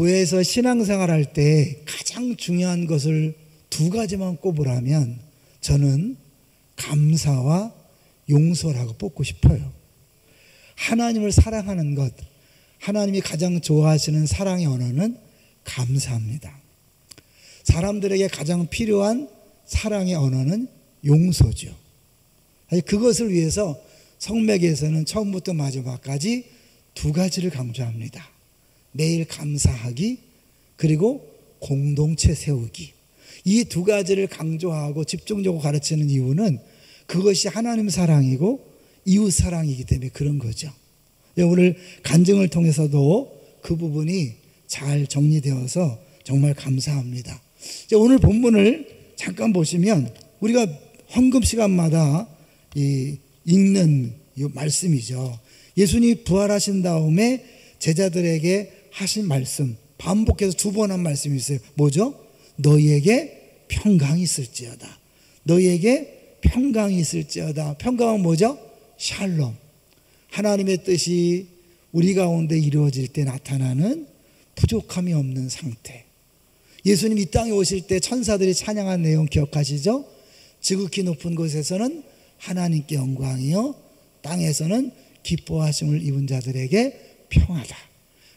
교회에서 신앙생활 할 때 가장 중요한 것을 두 가지만 꼽으라면 저는 감사와 용서라고 뽑고 싶어요. 하나님을 사랑하는 것, 하나님이 가장 좋아하시는 사랑의 언어는 감사합니다. 사람들에게 가장 필요한 사랑의 언어는 용서죠. 그것을 위해서 성맥에서는 처음부터 마지막까지 두 가지를 강조합니다. 매일 감사하기, 그리고 공동체 세우기. 이 두 가지를 강조하고 집중적으로 가르치는 이유는 그것이 하나님 사랑이고 이웃 사랑이기 때문에 그런 거죠. 오늘 간증을 통해서도 그 부분이 잘 정리되어서 정말 감사합니다. 오늘 본문을 잠깐 보시면 우리가 헌금 시간마다 읽는 이 말씀이죠. 예수님이 부활하신 다음에 제자들에게 하신 말씀, 반복해서 두 번 한 말씀이 있어요. 뭐죠? 너희에게 평강이 있을지어다. 너희에게 평강이 있을지어다. 평강은 뭐죠? 샬롬. 하나님의 뜻이 우리 가운데 이루어질 때 나타나는 부족함이 없는 상태. 예수님 이 땅에 오실 때 천사들이 찬양한 내용 기억하시죠? 지극히 높은 곳에서는 하나님께 영광이요, 땅에서는 기뻐하심을 입은 자들에게 평화다.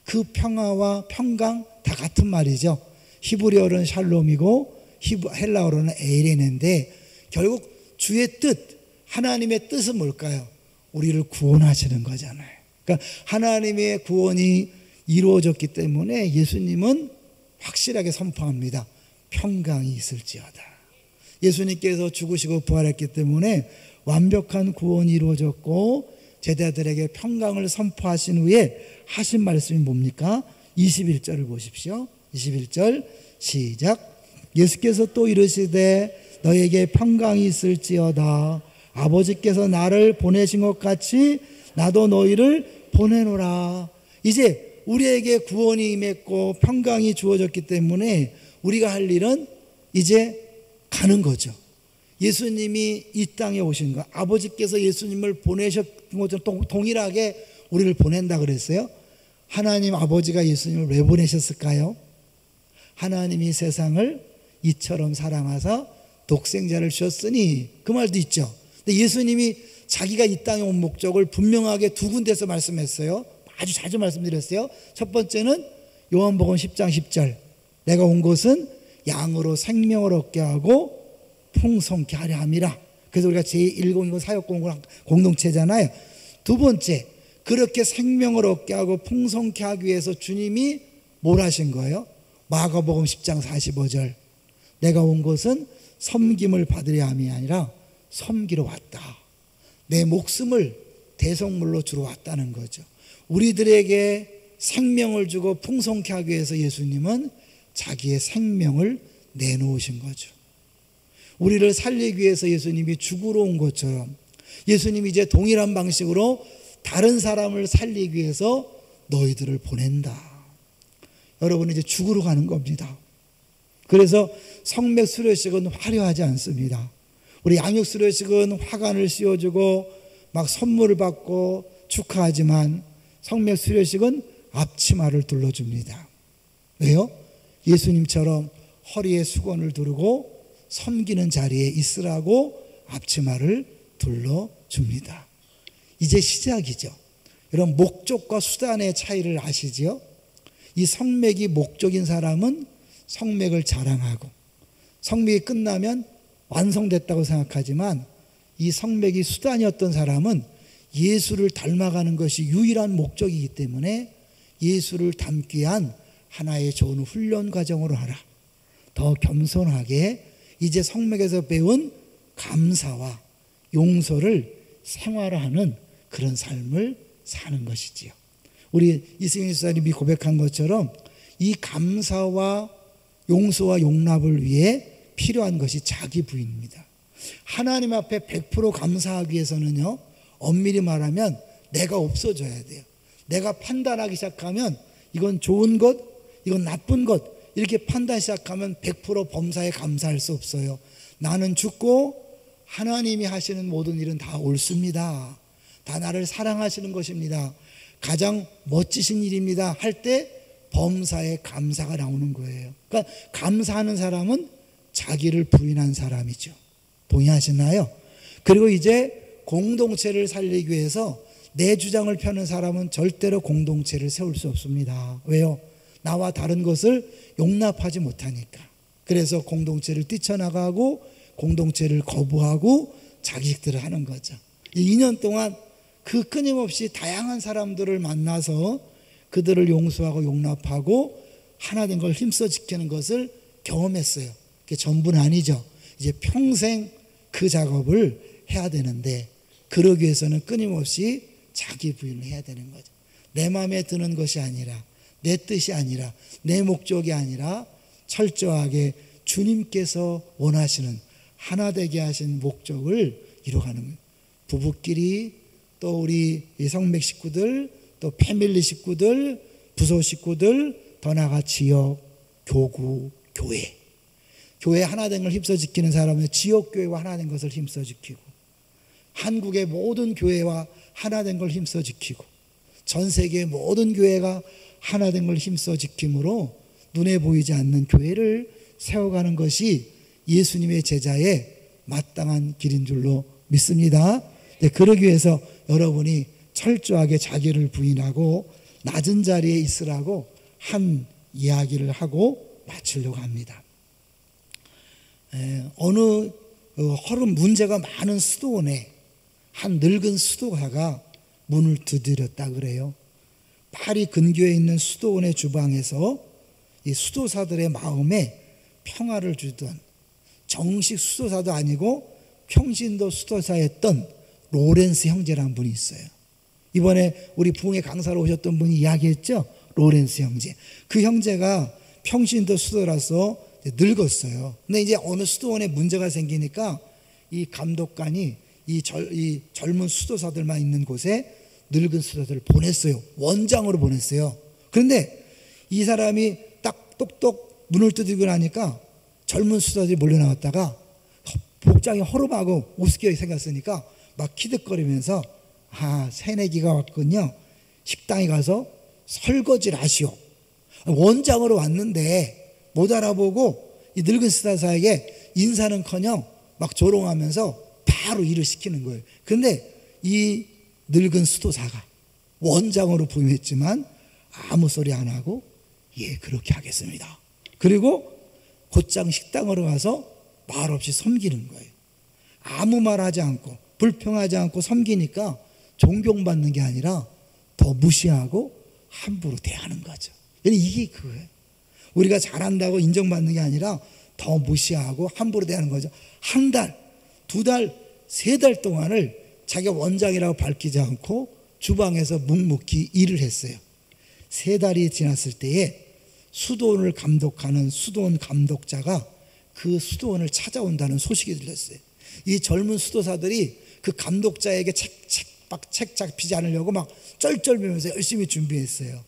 그 평화와 평강 다 같은 말이죠. 히브리어로는 샬롬이고 헬라어로는 에이레네인데 결국 주의 뜻, 하나님의 뜻은 뭘까요? 우리를 구원하시는 거잖아요. 그러니까 하나님의 구원이 이루어졌기 때문에 예수님은 확실하게 선포합니다. 평강이 있을지어다. 예수님께서 죽으시고 부활했기 때문에 완벽한 구원이 이루어졌고 제자들에게 평강을 선포하신 후에 하신 말씀이 뭡니까? 21절을 보십시오. 21절 시작. 예수께서 또 이르시되 너에게 평강이 있을지어다. 아버지께서 나를 보내신 것 같이 나도 너희를 보내노라. 이제 우리에게 구원이 임했고 평강이 주어졌기 때문에 우리가 할 일은 이제 가는 거죠. 예수님이 이 땅에 오신 거, 아버지께서 예수님을 보내셨던 것처럼 동일하게 우리를 보낸다 그랬어요. 하나님 아버지가 예수님을 왜 보내셨을까요? 하나님이 세상을 이처럼 사랑하사 독생자를 주셨으니, 그 말도 있죠. 근데 예수님이 자기가 이 땅에 온 목적을 분명하게 두 군데서 말씀했어요. 아주 자주 말씀드렸어요. 첫 번째는 요한복음 10장 10절. 내가 온 것은 양으로 생명을 얻게 하고 풍성케 하려 함이라. 그래서 우리가 제1공이고 사역공동 공동체잖아요. 두 번째, 그렇게 생명을 얻게 하고 풍성케 하기 위해서 주님이 뭘 하신 거예요? 마가복음 10장 45절. 내가 온 것은 섬김을 받으려 함이 아니라 섬기러 왔다. 내 목숨을 대속물로 주러 왔다는 거죠. 우리들에게 생명을 주고 풍성케 하기 위해서 예수님은 자기의 생명을 내놓으신 거죠. 우리를 살리기 위해서 예수님이 죽으러 온 것처럼 예수님이 이제 동일한 방식으로 다른 사람을 살리기 위해서 너희들을 보낸다. 여러분은 이제 죽으러 가는 겁니다. 그래서 성맥 수료식은 화려하지 않습니다. 우리 양육 수료식은 화관을 씌워주고 막 선물을 받고 축하하지만 성맥 수료식은 앞치마를 둘러줍니다. 왜요? 예수님처럼 허리에 수건을 두르고 섬기는 자리에 있으라고 앞치마를 둘러줍니다. 이제 시작이죠. 여러분, 목적과 수단의 차이를 아시죠? 이 성맥이 목적인 사람은 성맥을 자랑하고, 성맥이 끝나면 완성됐다고 생각하지만, 이 성맥이 수단이었던 사람은 예수를 닮아가는 것이 유일한 목적이기 때문에 예수를 닮기 위한 하나의 좋은 훈련 과정으로 하라. 더 겸손하게 이제 성맥에서 배운 감사와 용서를 생활화하는 그런 삶을 사는 것이지요. 우리 이승희 집사님이 고백한 것처럼 이 감사와 용서와 용납을 위해 필요한 것이 자기 부인입니다. 하나님 앞에 100% 감사하기 위해서는요, 엄밀히 말하면 내가 없어져야 돼요. 내가 판단하기 시작하면 이건 좋은 것, 이건 나쁜 것, 이렇게 판단 시작하면 100% 범사에 감사할 수 없어요. 나는 죽고 하나님이 하시는 모든 일은 다 옳습니다. 다 나를 사랑하시는 것입니다. 가장 멋지신 일입니다. 할 때 범사에 감사가 나오는 거예요. 그러니까 감사하는 사람은 자기를 부인한 사람이죠. 동의하시나요? 그리고 이제 공동체를 살리기 위해서 내 주장을 펴는 사람은 절대로 공동체를 세울 수 없습니다. 왜요? 나와 다른 것을 용납하지 못하니까. 그래서 공동체를 뛰쳐나가고 공동체를 거부하고 자기식들을 하는 거죠. 2년 동안 그 끊임없이 다양한 사람들을 만나서 그들을 용서하고 용납하고 하나 된 걸 힘써 지키는 것을 경험했어요. 그게 전부는 아니죠. 이제 평생 그 작업을 해야 되는데, 그러기 위해서는 끊임없이 자기 부인을 해야 되는 거죠. 내 마음에 드는 것이 아니라, 내 뜻이 아니라, 내 목적이 아니라 철저하게 주님께서 원하시는 하나 되게 하신 목적을 이뤄가는 거예요. 부부끼리, 또 우리 성맥 식구들, 또 패밀리 식구들, 부서 식구들, 더 나아가 지역, 교구, 교회. 교회 하나 된 걸 힘써 지키는 사람은 지역교회와 하나 된 것을 힘써 지키고, 한국의 모든 교회와 하나 된 걸 힘써 지키고, 전 세계의 모든 교회가 하나 된 걸 힘써 지킴으로 눈에 보이지 않는 교회를 세워가는 것이 예수님의 제자의 마땅한 길인 줄로 믿습니다. 그러기 위해서 여러분이 철저하게 자기를 부인하고 낮은 자리에 있으라고 한 이야기를 하고 마치려고 합니다. 어느 허름 문제가 많은 수도원에 한 늙은 수도가가 문을 두드렸다 그래요. 파리 근교에 있는 수도원의 주방에서 이 수도사들의 마음에 평화를 주던, 정식 수도사도 아니고 평신도 수도사였던 로렌스 형제라는 분이 있어요. 이번에 우리 부흥회 강사로 오셨던 분이 이야기했죠. 로렌스 형제. 그 형제가 평신도 수도라서 늙었어요. 근데 이제 어느 수도원에 문제가 생기니까 이 감독관이 이 젊은 수도사들만 있는 곳에 늙은 수도사들을 보냈어요. 원장으로 보냈어요. 그런데 이 사람이 딱 똑똑 문을 두드리고 나니까 젊은 수도사들이 몰려 나왔다가 복장이 허름하고 우습게 생겼으니까 막 키득거리면서 새내기가 왔군요. 식당에 가서 설거지를 하시오. 원장으로 왔는데 못 알아보고 이 늙은 수도사에게 인사는커녕 막 조롱하면서 바로 일을 시키는 거예요. 그런데 이 늙은 수도사가 원장으로 부임했지만 아무 소리 안 하고 예 그렇게 하겠습니다. 그리고 곧장 식당으로 가서 말없이 섬기는 거예요. 아무 말 하지 않고 불평하지 않고 섬기니까 존경받는 게 아니라 더 무시하고 함부로 대하는 거죠. 이게 그거예요. 우리가 잘한다고 인정받는 게 아니라 더 무시하고 함부로 대하는 거죠. 한 달, 두 달, 세 달 동안을 자기가 원장이라고 밝히지 않고 주방에서 묵묵히 일을 했어요. 세 달이 지났을 때에 수도원을 감독하는 수도원 감독자가 그 수도원을 찾아온다는 소식이 들렸어요. 이 젊은 수도사들이 그 감독자에게 책 잡히지 않으려고 막 쩔쩔매면서 열심히 준비했어요.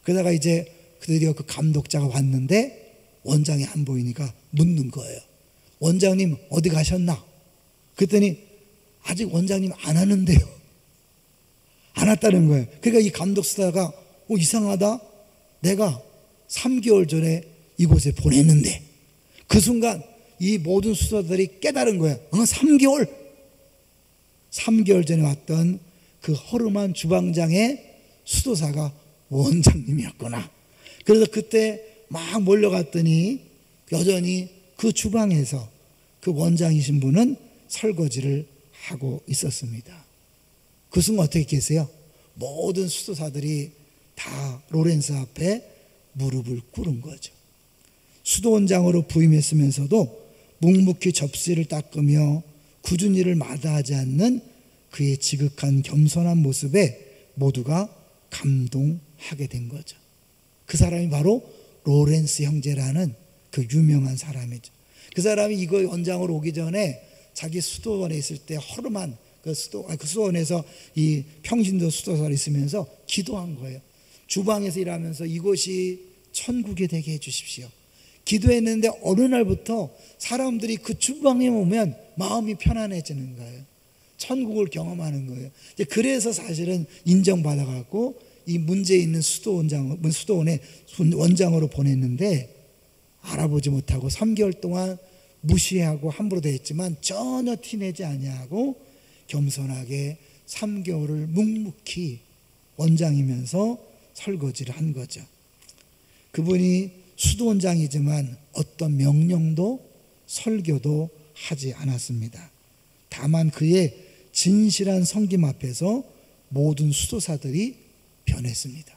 그러다가 이제 드디어 그 감독자가 왔는데 원장이 안 보이니까 묻는 거예요. 원장님 어디 가셨나? 그랬더니 아직 원장님 안 하는데요. 안 왔다는 거예요. 그러니까 이 감독 수사가 이상하다. 내가 3개월 전에 이곳에 보냈는데, 그 순간 이 모든 수사들이 깨달은 거예요. 3개월 전에 왔던 그 허름한 주방장의 수도사가 원장님이었구나. 그래서 그때 막 몰려갔더니 여전히 그 주방에서 그 원장이신 분은 설거지를 하고 있었습니다. 그 순간 어떻게 계세요? 모든 수도사들이 다 로렌스 앞에 무릎을 꿇은 거죠. 수도원장으로 부임했으면서도 묵묵히 접시를 닦으며 굳은 일을 마다하지 않는 그의 지극한 겸손한 모습에 모두가 감동하게 된 거죠. 그 사람이 바로 로렌스 형제라는 그 유명한 사람이죠. 그 사람이 이거 원장으로 오기 전에 자기 수도원에 있을 때 허름한 그 수도원에서 이 평신도 수도사로 있으면서 기도한 거예요. 주방에서 일하면서 이곳이 천국이 되게 해주십시오. 기도했는데 어느 날부터 사람들이 그 주방에 오면 마음이 편안해지는 거예요. 천국을 경험하는 거예요. 그래서 사실은 인정받아갖고 이 문제 있는 수도원의 원장으로 보냈는데 알아보지 못하고 3개월 동안 무시하고 함부로 대했지만 전혀 티내지 아니하고 겸손하게 3개월을 묵묵히 원장이면서 설거지를 한 거죠. 그분이 수도원장이지만 어떤 명령도 설교도 하지 않았습니다. 다만 그의 진실한 섬김 앞에서 모든 수도사들이 변했습니다.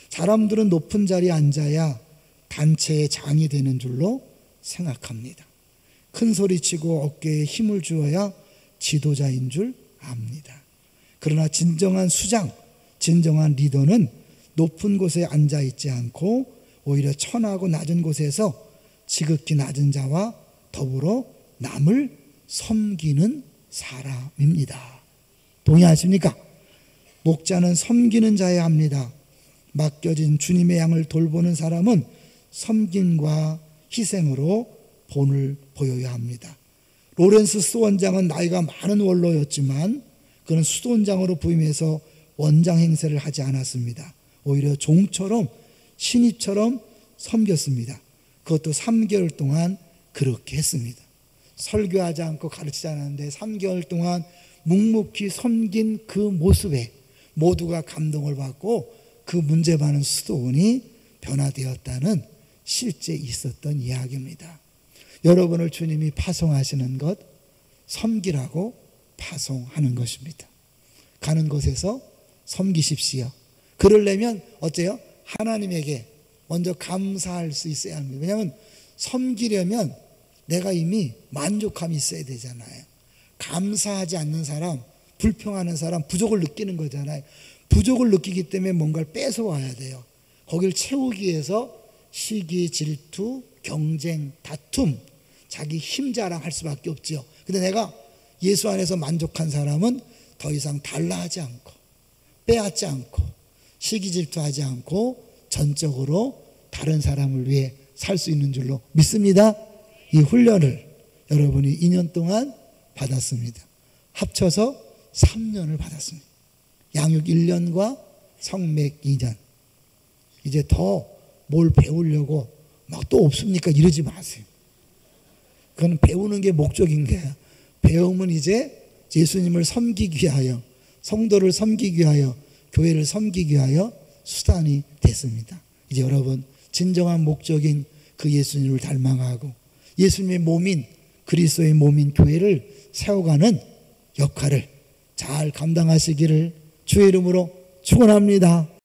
사람들은 높은 자리에 앉아야 단체의 장이 되는 줄로 생각합니다. 큰 소리치고 어깨에 힘을 주어야 지도자인 줄 압니다. 그러나 진정한 수장, 진정한 리더는 높은 곳에 앉아 있지 않고 오히려 천하고 낮은 곳에서 지극히 낮은 자와 더불어 남을 섬기는 사람입니다. 동의하십니까? 목자는 섬기는 자여야 합니다. 맡겨진 주님의 양을 돌보는 사람은 섬김과 희생으로 본을 보여야 합니다. 로렌스 수도원장은 나이가 많은 원로였지만 그는 수도원장으로 부임해서 원장 행세를 하지 않았습니다. 오히려 종처럼 신입처럼 섬겼습니다. 그것도 3개월 동안 그렇게 했습니다. 설교하지 않고 가르치지 않았는데 3개월 동안 묵묵히 섬긴 그 모습에 모두가 감동을 받고 그 문제 많은 수도원이 변화되었다는 실제 있었던 이야기입니다. 여러분을 주님이 파송하시는 것, 섬기라고 파송하는 것입니다. 가는 곳에서 섬기십시오. 그러려면 어째요? 하나님에게 먼저 감사할 수 있어야 합니다. 왜냐하면 섬기려면 내가 이미 만족감이 있어야 되잖아요. 감사하지 않는 사람, 불평하는 사람, 부족을 느끼는 거잖아요. 부족을 느끼기 때문에 뭔가를 뺏어와야 돼요. 거기를 채우기 위해서 시기, 질투, 경쟁, 다툼, 자기 힘 자랑할 수밖에 없지요. 근데 내가 예수 안에서 만족한 사람은 더 이상 달라하지 않고 빼앗지 않고 시기 질투하지 않고 전적으로 다른 사람을 위해 살 수 있는 줄로 믿습니다. 이 훈련을 여러분이 2년 동안 받았습니다. 합쳐서 3년을 받았습니다. 양육 1년과 성맥 2년. 이제 더 뭘 배우려고 막 또 없습니까? 이러지 마세요. 그건 배우는 게 목적인 거야. 배움은 이제 예수님을 섬기기 위하여, 성도를 섬기기 위하여, 교회를 섬기기 위하여 수단이 됐습니다. 이제 여러분 진정한 목적인 그 예수님을 닮아가고 예수님의 몸인 그리스도의 몸인 교회를 세워가는 역할을 잘 감당하시기를 주의 이름으로 축원합니다.